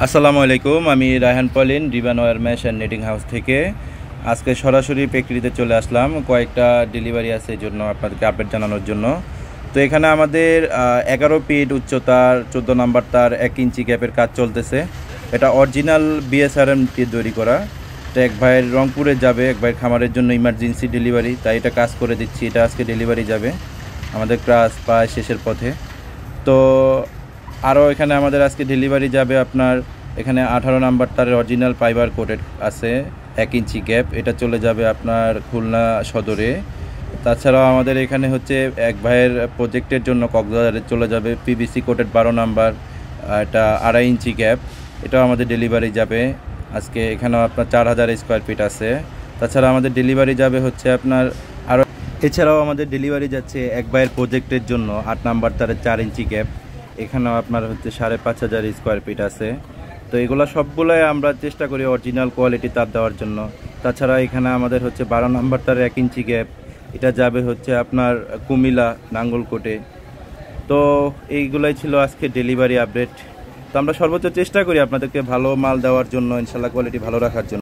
আসসালামু আলাইকুম। আমি Raihan Polin Riban wire mesh and netting house থেকে আজকে সরাসরি ফ্যাক্টরিতে চলে আসলাম। কয়েকটা ডেলিভারি আছে এই জন্য আপনাদেরকে আপডেট জানানোর জন্য। তো এখানে আমাদের 11 ফিট উচ্চতার 14 নাম্বার তার 1 ইঞ্চি গ্যাপের কাজ চলতেছে। এটা অরিজিনাল বিএসআরএম দিয়ে তৈরি করা। এটা এক ভাইয়ের রংপুরে যাবে, এক ভাইয়ের খামারের জন্য ইমার্জেন্সি ডেলিভারি, তাই এটা কাজ করে দিচ্ছি। এটা আজকে ডেলিভারি যাবে, আমাদের কাজ প্রায় শেষের পথে। তো আরও এখানে আমাদের আজকে ডেলিভারি যাবে আপনার এখানে 18 নাম্বার তারের অরিজিনাল ফাইবার কোটেড আছে 1 ইঞ্চি গ্যাপ, এটা চলে যাবে আপনার খুলনা সদরে। তাছাড়াও আমাদের এখানে হচ্ছে এক ভাইয়ের প্রজেক্টের জন্য কক্সবাজারে চলে যাবে পিভিসি কোটেড 12 নাম্বার, এটা 2.5 ইঞ্চি গ্যাপ, এটাও আমাদের ডেলিভারি যাবে আজকে। এখানেও আপনার 4000 স্কোয়ার ফিট আছে। তাছাড়া আমাদের ডেলিভারি যাবে হচ্ছে আপনার আরও, এছাড়াও আমাদের ডেলিভারি যাচ্ছে এক ভাইয়ের প্রজেক্টের জন্য 8 নাম্বার তারের 4 ইঞ্চি গ্যাপ, এখানেও আপনার হচ্ছে 5500 স্কোয়ার ফিট আছে। তো এগুলো সবগুলোই আমরা চেষ্টা করি অরিজিনাল কোয়ালিটি তার দেওয়ার জন্য। তাছাড়া এখানে আমাদের হচ্ছে 12 নাম্বার তার 1 ইঞ্চি গ্যাপ, এটা যাবে হচ্ছে আপনার কুমিল্লা নাঙ্গলকোটে। তো এইগুলোই ছিল আজকে ডেলিভারি আপডেট। তো আমরা সর্বোচ্চ চেষ্টা করি আপনাদেরকে ভালো মাল দেওয়ার জন্য, ইনশাল্লাহ কোয়ালিটি ভালো রাখার জন্য।